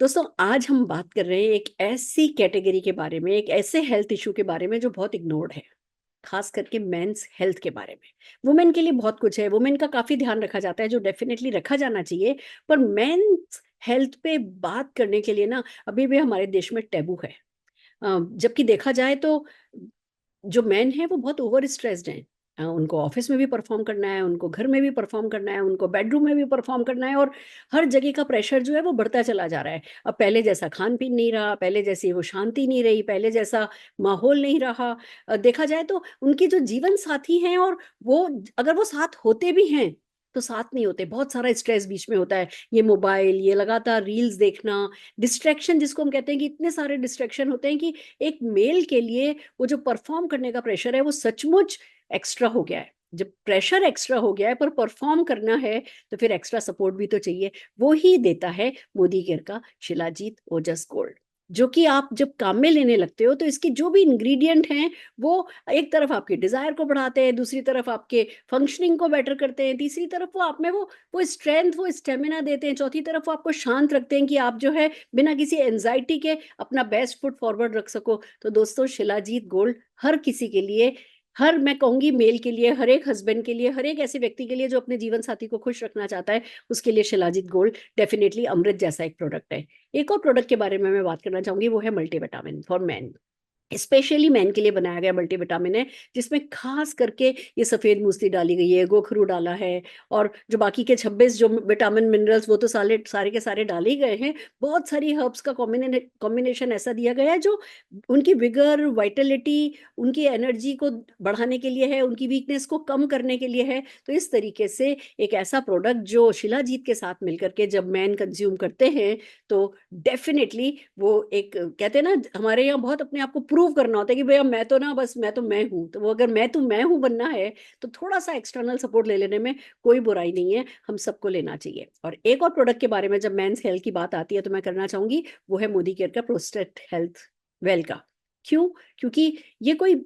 दोस्तों आज हम बात कर रहे हैं एक ऐसी कैटेगरी के बारे में, एक ऐसे हेल्थ इशू के बारे में जो बहुत इग्नोर्ड है, खास करके मेंस हेल्थ के बारे में। वुमेन के लिए बहुत कुछ है, वुमेन का काफी ध्यान रखा जाता है जो डेफिनेटली रखा जाना चाहिए। पर मेंस हेल्थ पे बात करने के लिए ना अभी भी हमारे देश में टैबू है। जबकि देखा जाए तो जो मैन है वो बहुत ओवर स्ट्रेस्ड हैं। उनको ऑफिस में भी परफॉर्म करना है, उनको घर में भी परफॉर्म करना है, उनको बेडरूम में भी परफॉर्म करना है, और हर जगह का प्रेशर जो है वो बढ़ता चला जा रहा है। अब पहले जैसा खान पीन नहीं रहा, पहले जैसी वो शांति नहीं रही, पहले जैसा माहौल नहीं रहा। देखा जाए तो उनके जो जीवन साथी हैं, और वो अगर वो साथ होते भी हैं तो साथ नहीं होते, बहुत सारा स्ट्रेस बीच में होता है। ये मोबाइल, ये लगातार रील्स देखना, डिस्ट्रैक्शन जिसको हम कहते हैं कि इतने सारे डिस्ट्रैक्शन होते हैं कि एक मेल के लिए वो जो परफॉर्म करने का प्रेशर है वो सचमुच एक्स्ट्रा हो गया है। जब प्रेशर एक्स्ट्रा हो गया है पर परफॉर्म करना है तो फिर एक्स्ट्रा सपोर्ट भी तो चाहिए। वो ही देता है मोदी केयर का शिलाजीत ओजस गोल्ड, जो कि आप जब काम में लेने लगते हो तो इसके जो भी इंग्रेडिएंट हैं वो एक तरफ आपके डिजायर को बढ़ाते हैं, दूसरी तरफ आपके फंक्शनिंग को बेटर करते हैं, तीसरी तरफ वो आप में वो स्ट्रेंथ, वो स्टेमिना देते हैं, चौथी तरफ वो आपको शांत रखते हैं कि आप जो है बिना किसी एंजाइटी के अपना बेस्ट फुट फॉरवर्ड रख सको। तो दोस्तों शिलाजीत गोल्ड हर किसी के लिए, हर मैं कहूंगी मेल के लिए, हर एक हस्बैंड के लिए, हर एक ऐसे व्यक्ति के लिए जो अपने जीवन साथी को खुश रखना चाहता है, उसके लिए शिलाजीत गोल्ड डेफिनेटली अमृत जैसा एक प्रोडक्ट है। एक और प्रोडक्ट के बारे में मैं बात करना चाहूंगी, वो है multivitamin for man. Specially man के लिए बनाया गया मल्टीविटामिन है, जिसमें खास करके ये सफेद मूसली डाली गई है, गोखरू डाला है, और जो बाकी के 26 जो विटामिन मिनरल्स वो तो सारे सारे के सारे डाले ही गए हैं। बहुत सारी हर्ब्स का कॉम्बिनेशन ऐसा दिया गया है जो उनकी विगर, वाइटलिटी, उनकी एनर्जी को बढ़ाने के लिए है, उनकी वीकनेस को कम करने के लिए है। तो इस तरीके से एक ऐसा प्रोडक्ट जो शिलाजीत के साथ मिलकर के जब मैन कंज्यूम करते हैं तो डेफिनेटली वो एक, कहते हैं ना हमारे यहाँ बहुत अपने आप को प्रूव करना होता है कि भैया मैं तो ना, बस मैं तो मैं हूँ। तो वो अगर मैं हूँ बनना है तो थोड़ा सा एक्सटर्नल सपोर्ट ले लेने में कोई बुराई नहीं है, हम सबको लेना चाहिए। और एक और प्रोडक्ट के बारे में जब मेंस हेल्थ की बात आती है तो मैं करना चाहूंगी, वो है मोदी केयर का प्रोस्टेट हेल्थ वेल का। क्यों? क्योंकि ये कोई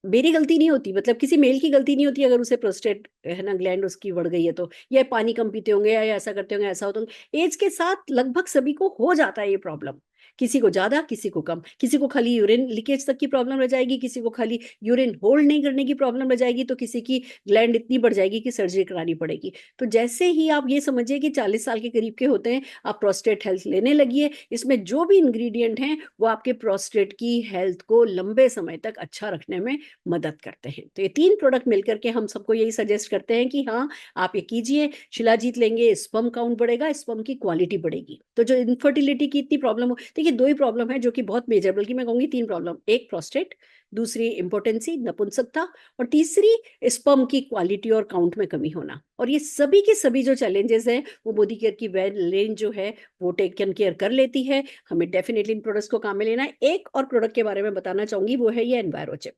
मेरी गलती नहीं होती, मतलब किसी मेल की गलती नहीं होती अगर उसे प्रोस्टेट है ना ग्लैंड उसकी बढ़ गई है तो, या पानी कम पीते होंगे या ऐसा करते होंगे, ऐसा होता होगा। एज के साथ लगभग सभी को हो जाता है ये प्रॉब्लम, किसी को ज्यादा, किसी को कम, किसी को खाली यूरिन लीकेज तक की प्रॉब्लम रह जाएगी, किसी को खाली यूरिन होल्ड नहीं करने की प्रॉब्लम रह जाएगी, तो किसी की ग्लैंड इतनी बढ़ जाएगी कि सर्जरी करानी पड़ेगी। तो जैसे ही आप ये समझिए कि 40 साल के करीब के होते हैं, आप प्रोस्टेट हेल्थ लेने लगिए। इसमें जो भी इंग्रेडिएंट हैं वो आपके प्रोस्टेट की हेल्थ को लंबे समय तक अच्छा रखने में मदद करते हैं। तो ये तीन प्रोडक्ट मिलकर के हम सबको यही सजेस्ट करते हैं कि हाँ, आप ये कीजिए, शिलाजीत लेंगे, स्पर्म काउंट बढ़ेगा, स्पर्म की क्वालिटी बढ़ेगी। तो जो इनफर्टिलिटी की इतनी प्रॉब्लम हो, देखिए दो ही प्रॉब्लम है जो कि बहुत मेजर, बल्कि मैं कहूंगी तीन प्रॉब्लम, एक प्रोस्टेट, दूसरी इंपोर्टेंसी नपुंसकता, और तीसरी स्पर्म की क्वालिटी और काउंट में कमी होना। और ये सभी के सभी जो चैलेंजेस हैं वो मोदी केयर की वेल रेंज जो है वो टेकन केयर कर लेती है। हमें डेफिनेटली इन प्रोडक्ट्स को काम में लेना है। एक और प्रोडक्ट के बारे में बताना चाहूंगी, वो है ये एनवायरोचिप,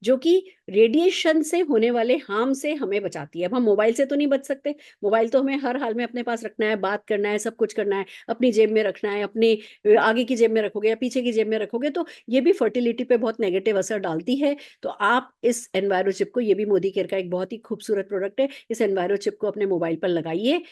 जो कि रेडिएशन से होने वाले हार्म से हमें बचाती है। अब हम मोबाइल से तो नहीं बच सकते, मोबाइल तो हमें हर हाल में अपने पास रखना है, बात करना है, सब कुछ करना है, अपनी जेब में रखना है, अपनी आगे की जेब में रखोगे या पीछे की जेब में रखोगे तो ये भी फर्टिलिटी पे बहुत नेगेटिव असर डालती है। तो आप इस एनवायरो चिप को, ये भी मोदी केयर का एक बहुत ही खूबसूरत प्रोडक्ट है, इस एनवायरो चिप को अपने मोबाइल पर लगाइए,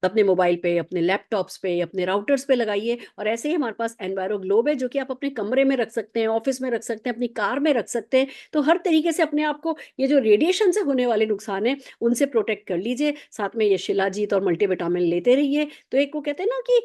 अपने मोबाइल पे, अपने लैपटॉप्स पे, अपने राउटर्स पे लगाइए। और ऐसे ही हमारे पास एनवायरो ग्लोब है जो कि आप अपने कमरे में रख सकते हैं, ऑफिस में रख सकते हैं, अपनी कार में रख सकते हैं। तो हर तरीके से अपने आप को ये जो रेडिएशन से होने वाले नुकसान है उनसे प्रोटेक्ट कर लीजिए। साथ में ये शिलाजीत और मल्टीविटामिन लेते रहिए, तो एक वो कहते हैं ना कि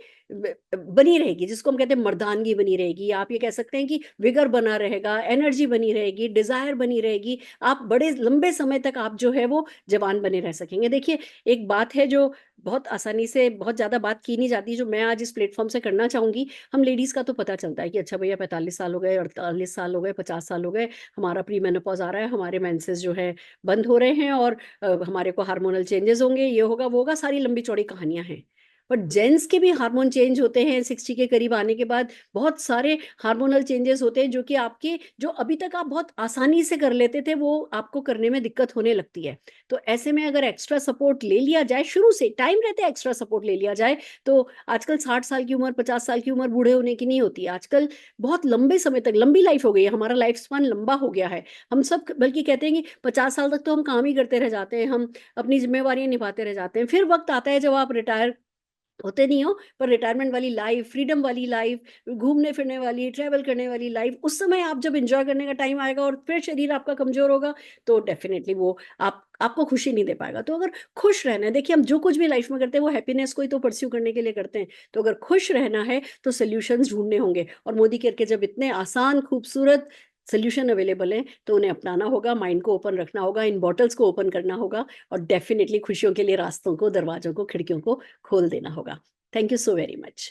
बनी रहेगी, जिसको हम कहते हैं मर्दानगी बनी रहेगी, आप ये कह सकते हैं कि विगर बना रहेगा, एनर्जी बनी रहेगी, डिजायर बनी रहेगी, आप बड़े लंबे समय तक आप जो है वो जवान बने रह सकेंगे। देखिए एक बात है जो बहुत आसानी से बहुत ज्यादा बात की नहीं जाती, जो मैं आज इस प्लेटफॉर्म से करना चाहूंगी। हम लेडीज का तो पता चलता है कि अच्छा भैया 45 साल हो गए, 48 साल हो गए, 50 साल हो गए, हमारा प्री मेनोपॉज आ रहा है, हमारे मेंसेस जो है बंद हो रहे हैं, और हमारे को हार्मोनल चेंजेस होंगे, ये होगा वो होगा, सारी लंबी चौड़ी कहानियां हैं। बट जेंट्स के भी हार्मोन चेंज होते हैं 60 के करीब आने के बाद, बहुत सारे हार्मोनल चेंजेस होते हैं जो कि आपके, जो अभी तक आप बहुत आसानी से कर लेते थे वो आपको करने में दिक्कत होने लगती है। तो ऐसे में अगर एक्स्ट्रा सपोर्ट ले लिया जाए शुरू से, टाइम रहते एक्स्ट्रा सपोर्ट ले लिया जाए, तो आजकल 60 साल की उम्र, 50 साल की उम्र बूढ़े होने की नहीं होती है आजकल। बहुत लंबे समय तक लंबी लाइफ हो गई है, हमारा लाइफ स्पान लंबा हो गया है। हम सब बल्कि कहते हैं कि 50 साल तक तो हम काम ही करते रह जाते हैं, हम अपनी जिम्मेवारियां निभाते रह जाते हैं, फिर वक्त आता है जब आप रिटायर होते नहीं हो, पर रिटायरमेंट वाली लाइफ, फ्रीडम वाली लाइफ, घूमने फिरने वाली, ट्रैवल करने वाली लाइफ, उस समय आप जब एन्जॉय करने का टाइम आएगा और फिर शरीर आपका कमज़ोर होगा, तो डेफ़िनेटली वो आपको खुशी नहीं दे पाएगा। तो अगर खुश रहना है, देखिए हम जो कुछ भी लाइफ में करते हैं वो हैप्पीनेस को ही तो परस्यू करने के लिए करते हैं। तो अगर खुश रहना है तो सॉल्यूशंस ढूँढने होंगे, और मोदी केयर के जब इतने आसान, खूबसूरत सॉल्यूशन अवेलेबल हैं, तो उन्हें अपनाना होगा, माइंड को ओपन रखना होगा, इन बॉटल्स को ओपन करना होगा, और डेफ़िनेटली खुशियों के लिए रास्तों को, दरवाज़ों को, खिड़कियों को खोल देना होगा। Thank you so very much.